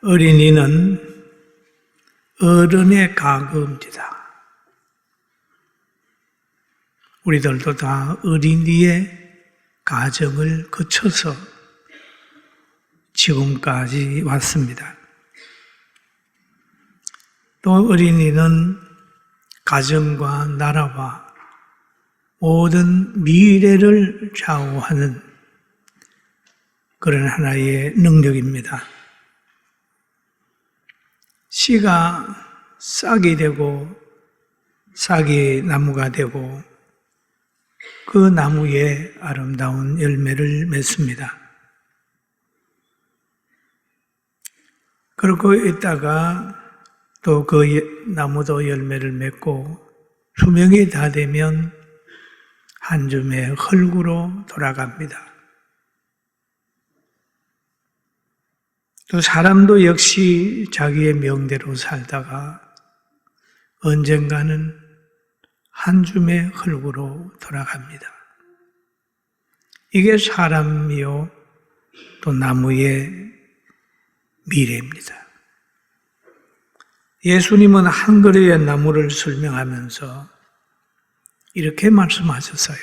어린이는 어른의 가그입니다. 우리들도 다 어린이의 가정을 거쳐서 지금까지 왔습니다. 또 어린이는 가정과 나라와 모든 미래를 좌우하는 그런 하나의 능력입니다. 씨가 싹이 되고 싹이 나무가 되고 그 나무에 아름다운 열매를 맺습니다. 그러고 있다가 또 그 나무도 열매를 맺고 수명이 다 되면 한 줌의 흙으로 돌아갑니다. 또 사람도 역시 자기의 명대로 살다가 언젠가는 한 줌의 흙으로 돌아갑니다. 이게 사람이요 또 나무의 미래입니다. 예수님은 한 그루의 나무를 설명하면서 이렇게 말씀하셨어요.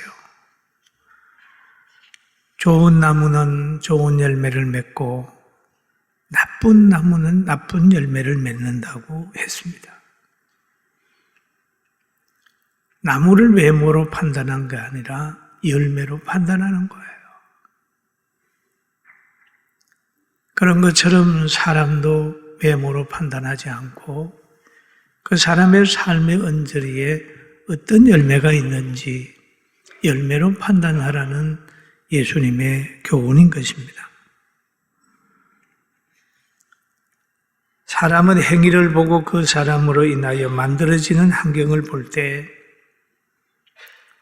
좋은 나무는 좋은 열매를 맺고 나쁜 나무는 나쁜 열매를 맺는다고 했습니다. 나무를 외모로 판단한 게 아니라 열매로 판단하는 거예요. 그런 것처럼 사람도 외모로 판단하지 않고 그 사람의 삶의 언저리에 어떤 열매가 있는지 열매로 판단하라는 예수님의 교훈인 것입니다. 사람은 행위를 보고 그 사람으로 인하여 만들어지는 환경을 볼 때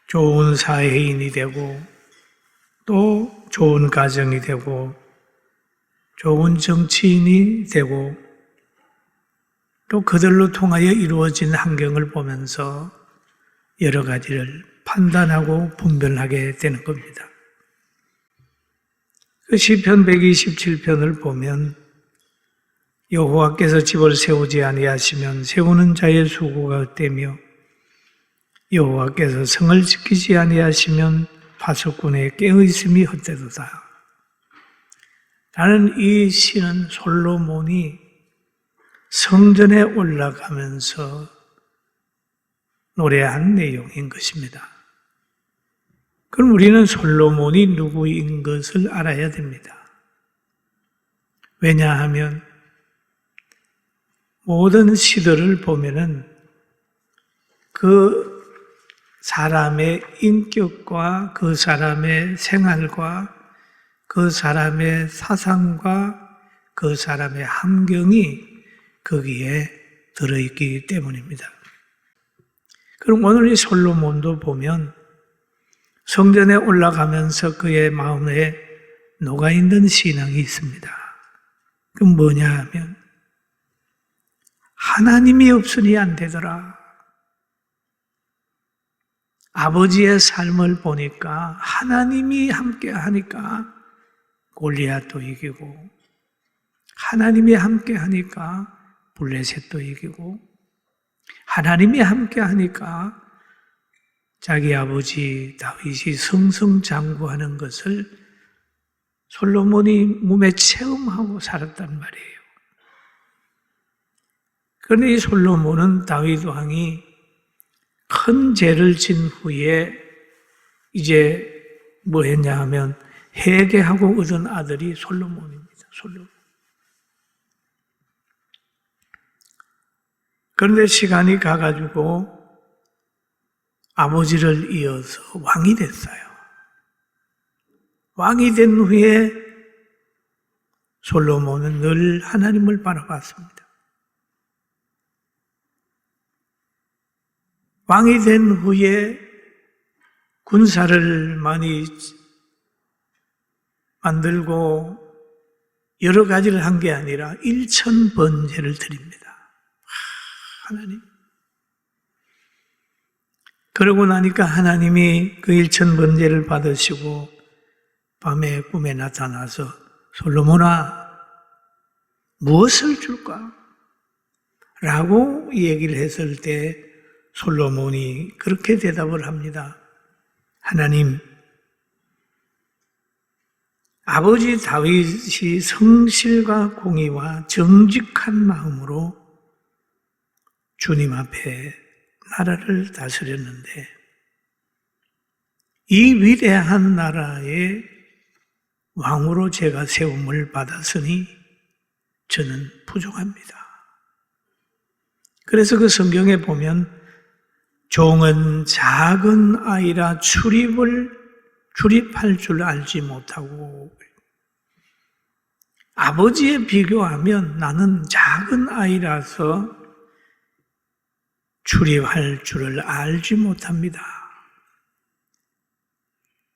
좋은 사회인이 되고 또 좋은 가정이 되고 좋은 정치인이 되고 또 그들로 통하여 이루어진 환경을 보면서 여러 가지를 판단하고 분별하게 되는 겁니다. 그 시편 127편을 보면 여호와께서 집을 세우지 아니하시면 세우는 자의 수고가 헛되며 여호와께서 성을 지키지 아니하시면 파수꾼의 깨어있음이 헛되도다. 나는 이 시는 솔로몬이 성전에 올라가면서 노래한 내용인 것입니다. 그럼 우리는 솔로몬이 누구인 것을 알아야 됩니다. 왜냐하면 모든 시들을 보면은 그 사람의 인격과 그 사람의 생활과 그 사람의 사상과 그 사람의 환경이 거기에 들어있기 때문입니다. 그럼 오늘 이 솔로몬도 보면 성전에 올라가면서 그의 마음에 녹아있는 신앙이 있습니다. 그럼 뭐냐 하면 하나님이 없으니 안 되더라. 아버지의 삶을 보니까 하나님이 함께 하니까 골리앗도 이기고 하나님이 함께 하니까 블레셋도 이기고 하나님이 함께 하니까 자기 아버지 다윗이 승승장구하는 것을 솔로몬이 몸에 체험하고 살았단 말이에요. 그런데 이 솔로몬은 다윗 왕이 큰 죄를 진 후에 이제 뭐 했냐 하면 회개하고 얻은 아들이 솔로몬입니다. 솔로몬. 그런데 시간이 가가지고 아버지를 이어서 왕이 됐어요. 왕이 된 후에 솔로몬은 늘 하나님을 바라봤습니다. 왕이 된 후에 군사를 많이 만들고 여러 가지를 한 게 아니라 1000번제를 드립니다. 하나님. 그러고 나니까 하나님이 그 1000번제를 받으시고 밤에 꿈에 나타나서 솔로몬아 무엇을 줄까? 라고 얘기를 했을 때 솔로몬이 그렇게 대답을 합니다. 하나님, 아버지 다윗이 성실과 공의와 정직한 마음으로 주님 앞에 나라를 다스렸는데 이 위대한 나라의 왕으로 제가 세움을 받았으니 저는 부족합니다. 그래서 그 성경에 보면 종은 작은 아이라 출입할 줄 알지 못하고 아버지에 비교하면 나는 작은 아이라서 출입할 줄을 알지 못합니다.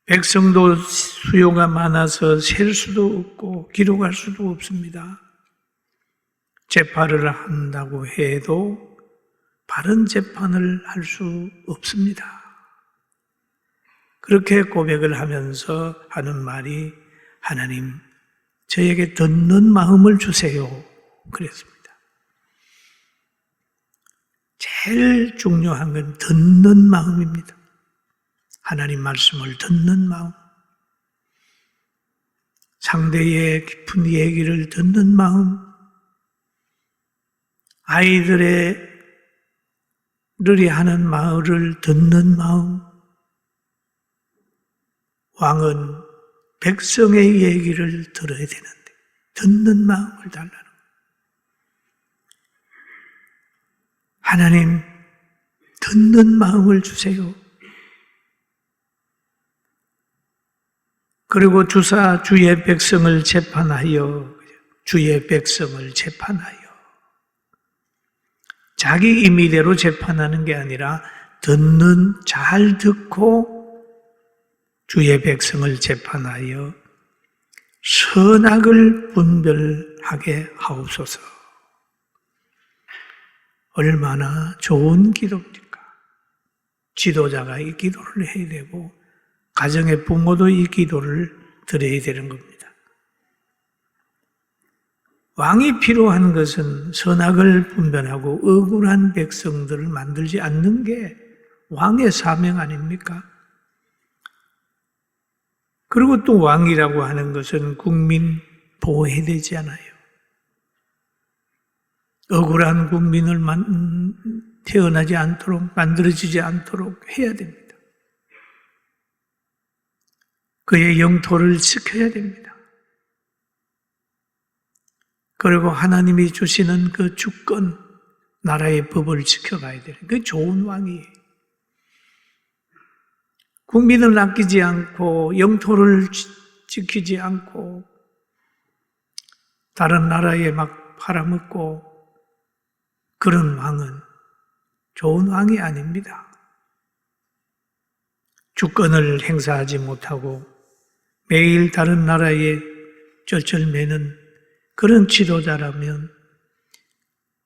백성도 수요가 많아서 셀 수도 없고 기록할 수도 없습니다. 재판을 한다고 해도 바른 재판을 할 수 없습니다. 그렇게 고백을 하면서 하는 말이 하나님, 저에게 듣는 마음을 주세요. 그랬습니다. 제일 중요한 건 듣는 마음입니다. 하나님 말씀을 듣는 마음, 상대의 깊은 얘기를 듣는 마음, 아이들이 하는 말을 듣는 마음, 왕은 백성의 얘기를 들어야 되는데 듣는 마음을 달라는 거예요. 하나님, 듣는 마음을 주세요. 그리고 주의 백성을 재판하여 자기 임의대로 재판하는 게 아니라 잘 듣고 주의 백성을 재판하여 선악을 분별하게 하옵소서. 얼마나 좋은 기도입니까? 지도자가 이 기도를 해야 되고 가정의 부모도 이 기도를 드려야 되는 겁니다. 왕이 필요한 것은 선악을 분별하고 억울한 백성들을 만들지 않는 게 왕의 사명 아닙니까? 그리고 또 왕이라고 하는 것은 국민 보호해야 되지 않아요. 억울한 국민을 태어나지 않도록, 만들어지지 않도록 해야 됩니다. 그의 영토를 지켜야 됩니다. 그리고 하나님이 주시는 그 주권, 나라의 법을 지켜가야 되는 그 좋은 왕이에요. 국민을 아끼지 않고 영토를 지키지 않고 다른 나라에 막 팔아먹고 그런 왕은 좋은 왕이 아닙니다. 주권을 행사하지 못하고 매일 다른 나라에 쩔쩔매는 그런 지도자라면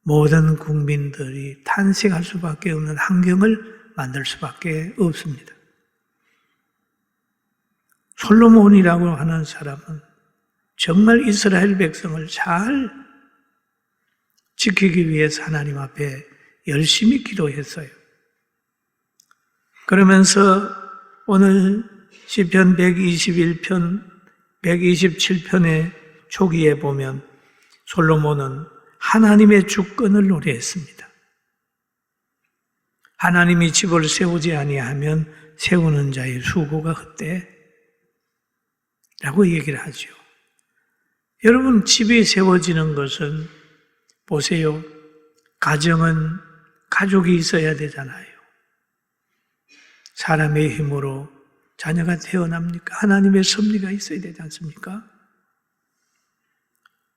모든 국민들이 탄식할 수밖에 없는 환경을 만들 수밖에 없습니다. 솔로몬이라고 하는 사람은 정말 이스라엘 백성을 잘 지키기 위해서 하나님 앞에 열심히 기도했어요. 그러면서 오늘 시편 121편, 127편의 초기에 보면 솔로몬은 하나님의 주권을 노래했습니다. 하나님이 집을 세우지 아니하면 세우는 자의 수고가 헛되 라고 얘기를 하죠. 여러분, 집이 세워지는 것은 보세요. 가정은 가족이 있어야 되잖아요. 사람의 힘으로 자녀가 태어납니까? 하나님의 섭리가 있어야 되지 않습니까?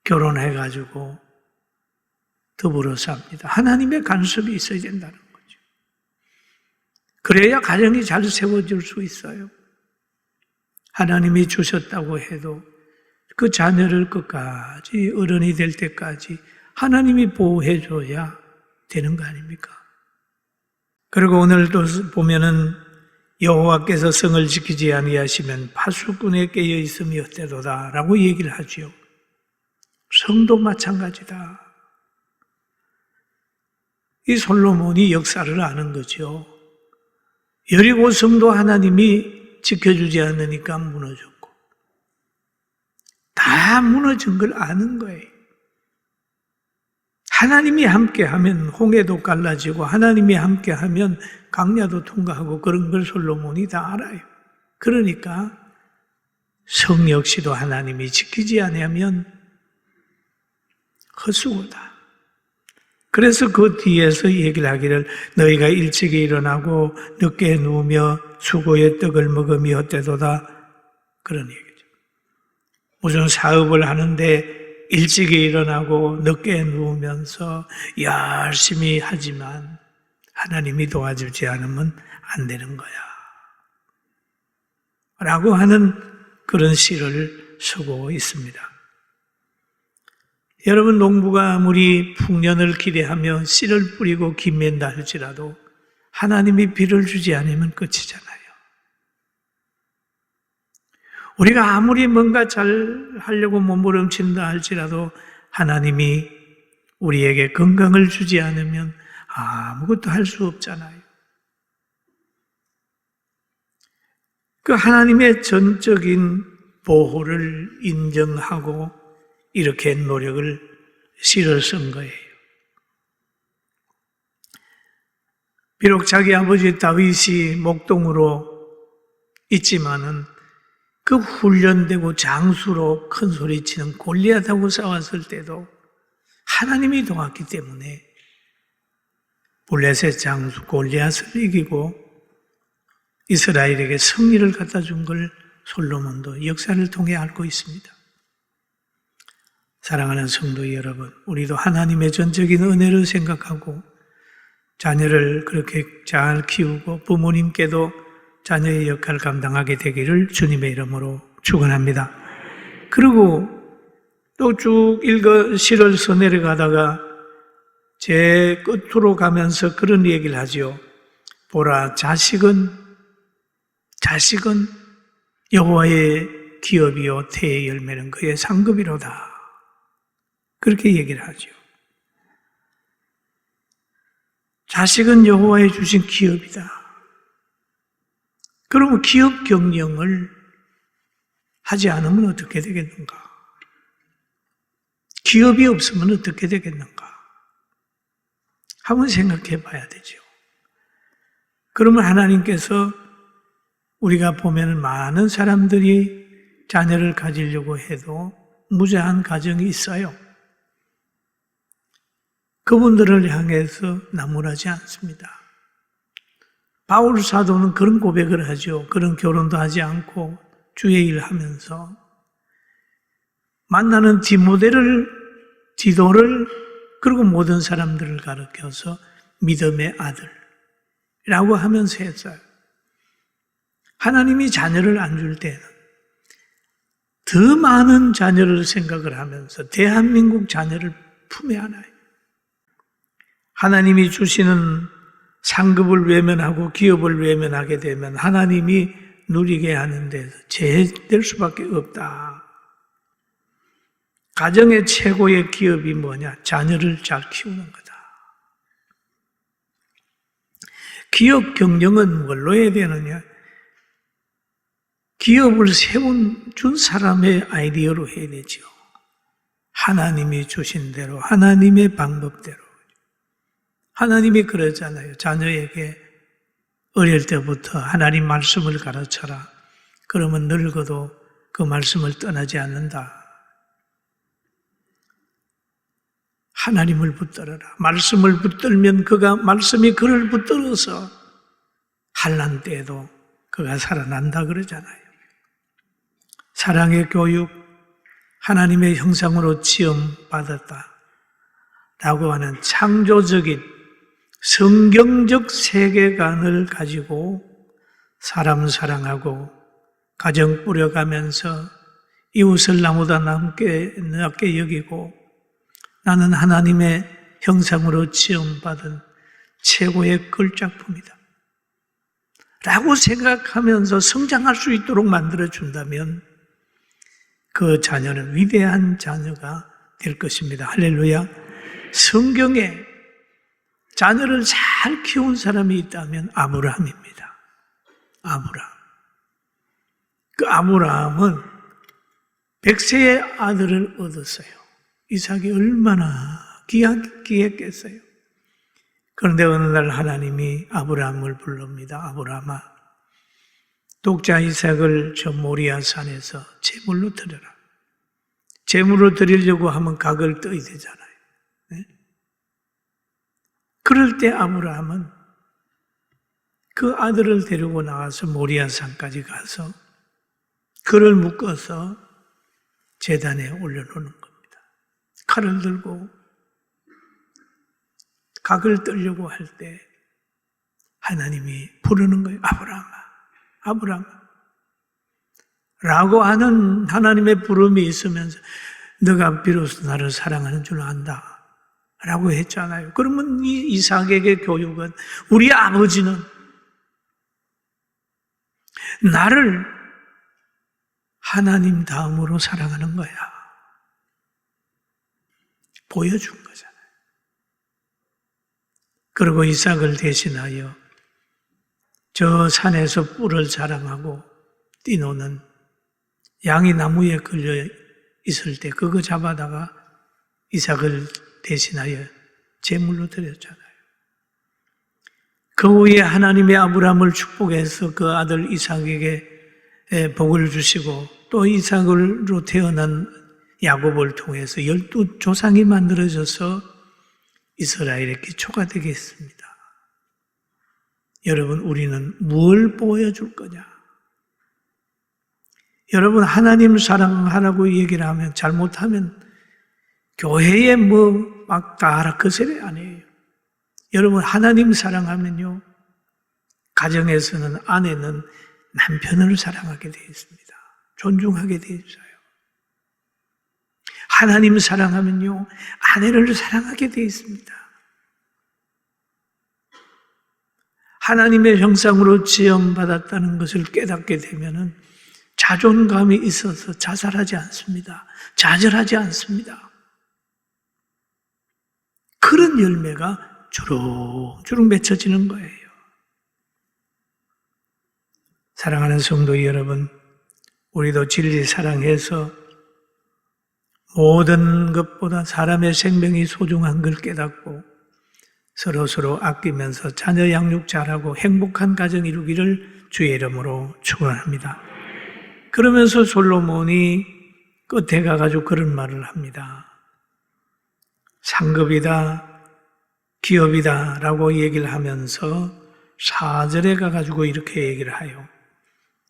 결혼해가지고 더불어 삽니다. 하나님의 간섭이 있어야 된다는 거죠. 그래야 가정이 잘 세워질 수 있어요. 하나님이 주셨다고 해도 그 자녀를 끝까지 어른이 될 때까지 하나님이 보호해줘야 되는 거 아닙니까? 그리고 오늘도 보면은 여호와께서 성을 지키지 아니하시면 파수꾼에 깨어 있음이 헛되도다 라고 얘기를 하죠. 성도 마찬가지다. 이 솔로몬이 역사를 아는 거죠. 여리고 성도 하나님이 지켜주지 않으니까 무너졌고, 다 무너진 걸 아는 거예요. 하나님이 함께하면 홍해도 갈라지고 하나님이 함께하면 강야도 통과하고 그런 걸 솔로몬이 다 알아요. 그러니까 성 역시도 하나님이 지키지 않으면 헛수고다. 그래서 그 뒤에서 얘기를 하기를 너희가 일찍이 일어나고 늦게 누우며 수고의 떡을 먹으며 헛되도다. 그런 얘기죠. 무슨 사업을 하는데 일찍이 일어나고 늦게 누우면서 열심히 하지만 하나님이 도와주지 않으면 안 되는 거야. 라고 하는 그런 시를 쓰고 있습니다. 여러분, 농부가 아무리 풍년을 기대하며 씨를 뿌리고 김맨다 할지라도 하나님이 비를 주지 않으면 끝이잖아요. 우리가 아무리 뭔가 잘 하려고 몸부림친다 할지라도 하나님이 우리에게 건강을 주지 않으면 아무것도 할 수 없잖아요. 그 하나님의 전적인 보호를 인정하고 이렇게 노력을 시를 쓴 거예요. 비록 자기 아버지 다윗이 목동으로 있지만은 그 훈련되고 장수로 큰 소리치는 골리앗하고 싸웠을 때도 하나님이 도왔기 때문에 블레셋 장수 골리앗을 이기고 이스라엘에게 승리를 갖다 준 걸 솔로몬도 역사를 통해 알고 있습니다. 사랑하는 성도 여러분, 우리도 하나님의 전적인 은혜를 생각하고 자녀를 그렇게 잘 키우고 부모님께도 자녀의 역할을 감당하게 되기를 주님의 이름으로 축원합니다. 그리고 또 쭉 시를 써내려가다가 제 끝으로 가면서 그런 얘기를 하죠. 보라, 자식은 여호와의 기업이요 태의 열매는 그의 상급이로다. 그렇게 얘기를 하죠. 자식은 여호와의 주신 기업이다. 그러면 기업 경영을 하지 않으면 어떻게 되겠는가? 기업이 없으면 어떻게 되겠는가? 한번 생각해 봐야 되죠. 그러면 하나님께서 우리가 보면 많은 사람들이 자녀를 가지려고 해도 무자한 가정이 있어요. 그분들을 향해서 나무라지 않습니다. 바울 사도는 그런 고백을 하죠. 그런 결혼도 하지 않고 주의 일을 하면서 만나는 디도를 그리고 모든 사람들을 가르쳐서 믿음의 아들이라고 하면서 했어요. 하나님이 자녀를 안 줄 때는 더 많은 자녀를 생각을 하면서 대한민국 자녀를 품에 안아요. 하나님이 주시는 상급을 외면하고 기업을 외면하게 되면 하나님이 누리게 하는 데서 제외될 수밖에 없다. 가정의 최고의 기업이 뭐냐? 자녀를 잘 키우는 거다. 기업 경영은 뭘로 해야 되느냐? 기업을 준 사람의 아이디어로 해야 되죠. 하나님이 주신 대로, 하나님의 방법대로. 하나님이 그러잖아요. 자녀에게 어릴 때부터 하나님 말씀을 가르쳐라. 그러면 늙어도 그 말씀을 떠나지 않는다. 하나님을 붙들어라. 말씀을 붙들면 말씀이 그를 붙들어서 환난 때에도 그가 살아난다 그러잖아요. 사랑의 교육, 하나님의 형상으로 지음받았다 라고 하는 창조적인 성경적 세계관을 가지고 사람 사랑하고 가정 꾸려가면서 이웃을 나보다 낮게 여기고 나는 하나님의 형상으로 지음받은 최고의 걸작품이다 라고 생각하면서 성장할 수 있도록 만들어준다면 그 자녀는 위대한 자녀가 될 것입니다. 할렐루야. 성경에 자녀를 잘 키운 사람이 있다면 아브라함입니다. 아브라함. 그 아브라함은 100세의 아들을 얻었어요. 이삭이 얼마나 귀했겠어요. 그런데 어느 날 하나님이 아브라함을 부릅니다. 아브라함아, 독자 이삭을 저 모리아 산에서 제물로 드려라. 제물로 드리려고 하면 각을 떠야 되잖아요. 네? 그럴 때 아브라함은 그 아들을 데리고 나가서 모리아 산까지 가서 그를 묶어서 제단에 올려놓는 겁니다. 칼을 들고 각을 떨려고 할 때 하나님이 부르는 거예요. 아브라함아, 아브라함아 라고 하는 하나님의 부름이 있으면서 너가 비로소 나를 사랑하는 줄 안다 라고 했잖아요. 그러면 이 이삭에게 교육은 우리 아버지는 나를 하나님 다음으로 사랑하는 거야. 보여준 거잖아요. 그리고 이삭을 대신하여 저 산에서 뿔을 자랑하고 뛰노는 양이 나무에 걸려 있을 때 그거 잡아다가 이삭을 대신하여 제물로 드렸잖아요. 그 후에 하나님의 아브라함을 축복해서 그 아들 이삭에게 복을 주시고 또 이삭으로 태어난 야곱을 통해서 12조상이 만들어져서 이스라엘의 기초가 되겠습니다. 여러분, 우리는 뭘 보여줄 거냐? 여러분, 하나님 사랑하라고 얘기를 하면 잘못하면 교회에 막 다 그 소리 아니에요. 여러분, 하나님 사랑하면요, 가정에서는 아내는 남편을 사랑하게 되어 있습니다. 존중하게 되어 있어요. 하나님 사랑하면요, 아내를 사랑하게 되어 있습니다. 하나님의 형상으로 지음받았다는 것을 깨닫게 되면은 자존감이 있어서 자살하지 않습니다. 좌절하지 않습니다. 그런 열매가 주룩주룩 맺혀지는 거예요. 사랑하는 성도 여러분, 우리도 진리 사랑해서 모든 것보다 사람의 생명이 소중한 걸 깨닫고 서로서로 아끼면서 자녀 양육 잘하고 행복한 가정 이루기를 주의 이름으로 축원합니다. 그러면서 솔로몬이 끝에 가가지고 그런 말을 합니다. 상급이다, 기업이다 라고 얘기를 하면서 4절에 가가지고 이렇게 얘기를 해요.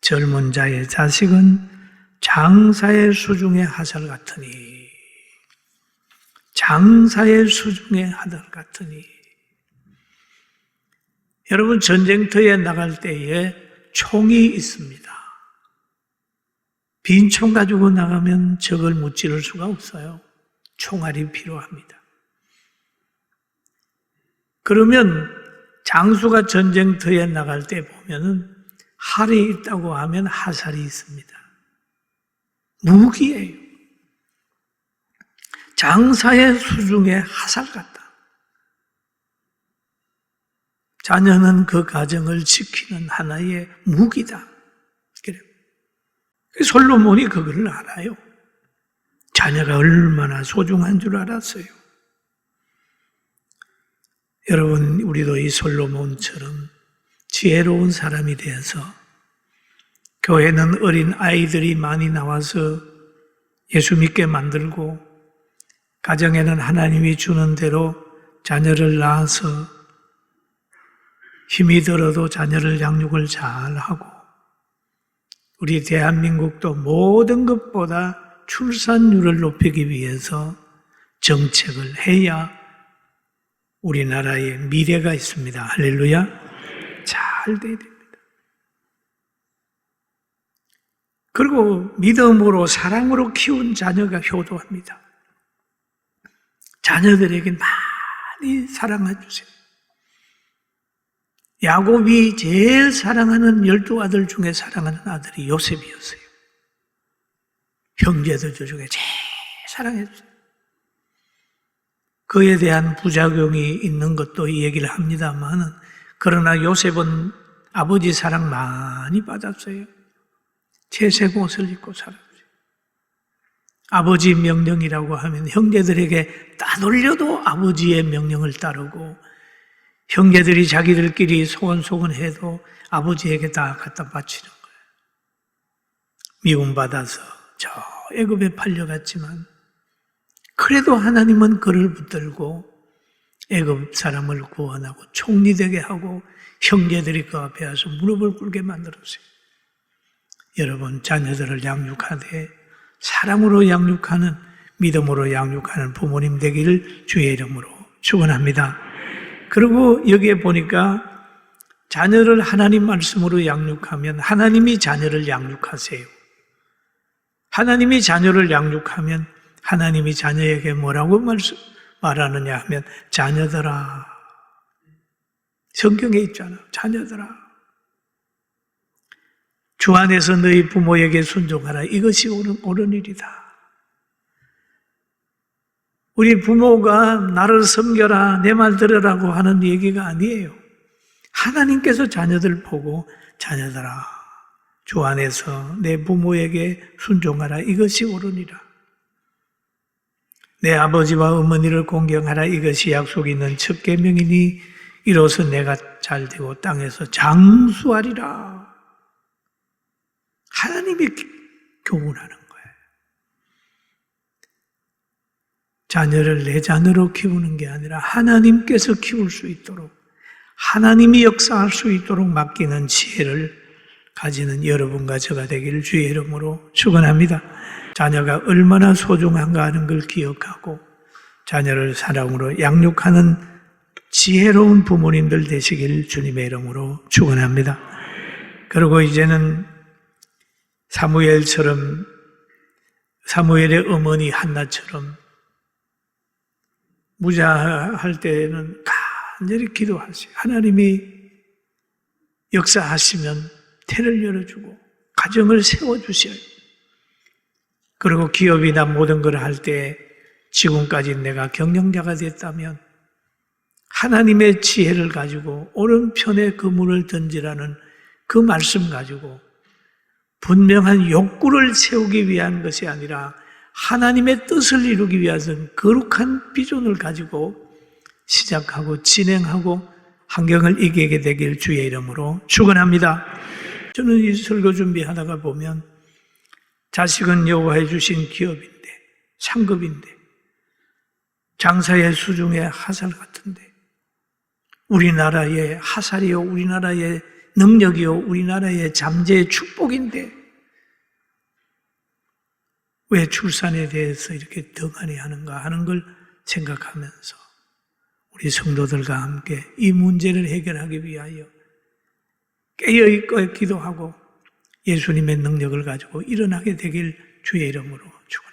젊은 자의 자식은 장사의 수중의 하살 같으니, 장사의 수중의 하살 같으니. 여러분, 전쟁터에 나갈 때에 총이 있습니다. 빈 총 가지고 나가면 적을 무찌를 수가 없어요. 총알이 필요합니다. 그러면 장수가 전쟁터에 나갈 때 보면은 활이 있다고 하면 하살이 있습니다. 무기예요. 장사의 수중에 하살 같다. 자녀는 그 가정을 지키는 하나의 무기다. 그래요. 솔로몬이 그걸 알아요. 자녀가 얼마나 소중한 줄 알았어요. 여러분, 우리도 이 솔로몬처럼 지혜로운 사람이 되어서 교회는 어린 아이들이 많이 나와서 예수 믿게 만들고 가정에는 하나님이 주는 대로 자녀를 낳아서 힘이 들어도 자녀를 양육을 잘하고 우리 대한민국도 모든 것보다 출산율을 높이기 위해서 정책을 해야 우리나라에 미래가 있습니다. 할렐루야. 잘 돼야 됩니다. 그리고 믿음으로 사랑으로 키운 자녀가 효도합니다. 자녀들에게 많이 사랑해 주세요. 야곱이 제일 사랑하는 12아들 중에 사랑하는 아들이 요셉이었어요. 형제들 중에 제일 사랑해 주세요. 그에 대한 부작용이 있는 것도 얘기를 합니다만, 그러나 요셉은 아버지 사랑 많이 받았어요. 채색 옷을 입고 살았어요. 아버지 명령이라고 하면 형제들에게 따돌려도 아버지의 명령을 따르고, 형제들이 자기들끼리 소원소원해도 아버지에게 다 갖다 바치는 거예요. 미움받아서 저 애굽에 팔려갔지만 그래도 하나님은 그를 붙들고 애굽 사람을 구원하고 총리 되게 하고 형제들이 그 앞에 와서 무릎을 꿇게 만들었어요. 여러분, 자녀들을 양육하되 사랑으로 양육하는, 믿음으로 양육하는 부모님 되기를 주의 이름으로 축원합니다. 그리고 여기에 보니까 자녀를 하나님 말씀으로 양육하면 하나님이 자녀를 양육하세요. 하나님이 자녀를 양육하면 하나님이 자녀에게 뭐라고 말하느냐 하면 자녀들아. 성경에 있잖아. 자녀들아. 주 안에서 너희 부모에게 순종하라. 이것이 옳은 일이다. 우리 부모가 나를 섬겨라, 내 말 들으라고 하는 얘기가 아니에요. 하나님께서 자녀들 보고 자녀들아, 주 안에서 내 부모에게 순종하라. 이것이 옳으니라. 내 아버지와 어머니를 공경하라. 이것이 약속이 있는 첫 계명이니 이로써 내가 잘되고 땅에서 장수하리라. 하나님이 교훈하는 거예요. 자녀를 내 자녀로 키우는 게 아니라 하나님께서 키울 수 있도록, 하나님이 역사할 수 있도록 맡기는 지혜를 가지는 여러분과 저가 되기를 주의 이름으로 축원합니다. 자녀가 얼마나 소중한가 하는 걸 기억하고 자녀를 사랑으로 양육하는 지혜로운 부모님들 되시길 주님의 이름으로 축원합니다. 그리고 이제는 사무엘의 어머니 한나처럼 무자할 때는 간절히 기도하세요. 하나님이 역사하시면 태를 열어주고 가정을 세워주셔요. 그리고 기업이나 모든 걸 할 때 지금까지 내가 경영자가 됐다면 하나님의 지혜를 가지고 오른편에 그물을 던지라는 그 말씀 가지고 분명한 욕구를 채우기 위한 것이 아니라 하나님의 뜻을 이루기 위해서는 거룩한 비전을 가지고 시작하고 진행하고 환경을 이기게 되길 주의 이름으로 축원합니다. 저는 이 설교 준비하다가 보면 자식은 여호와의 주신 기업인데, 상급인데, 장사의 수중의 하살 같은데, 우리나라의 하살이요, 우리나라의 능력이요, 우리나라의 잠재의 축복인데 왜 출산에 대해서 이렇게 덩하니 하는가 하는 걸 생각하면서 우리 성도들과 함께 이 문제를 해결하기 위하여 깨어있고 기도하고 예수님의 능력을 가지고 일어나게 되길 주의 이름으로 축원합니다.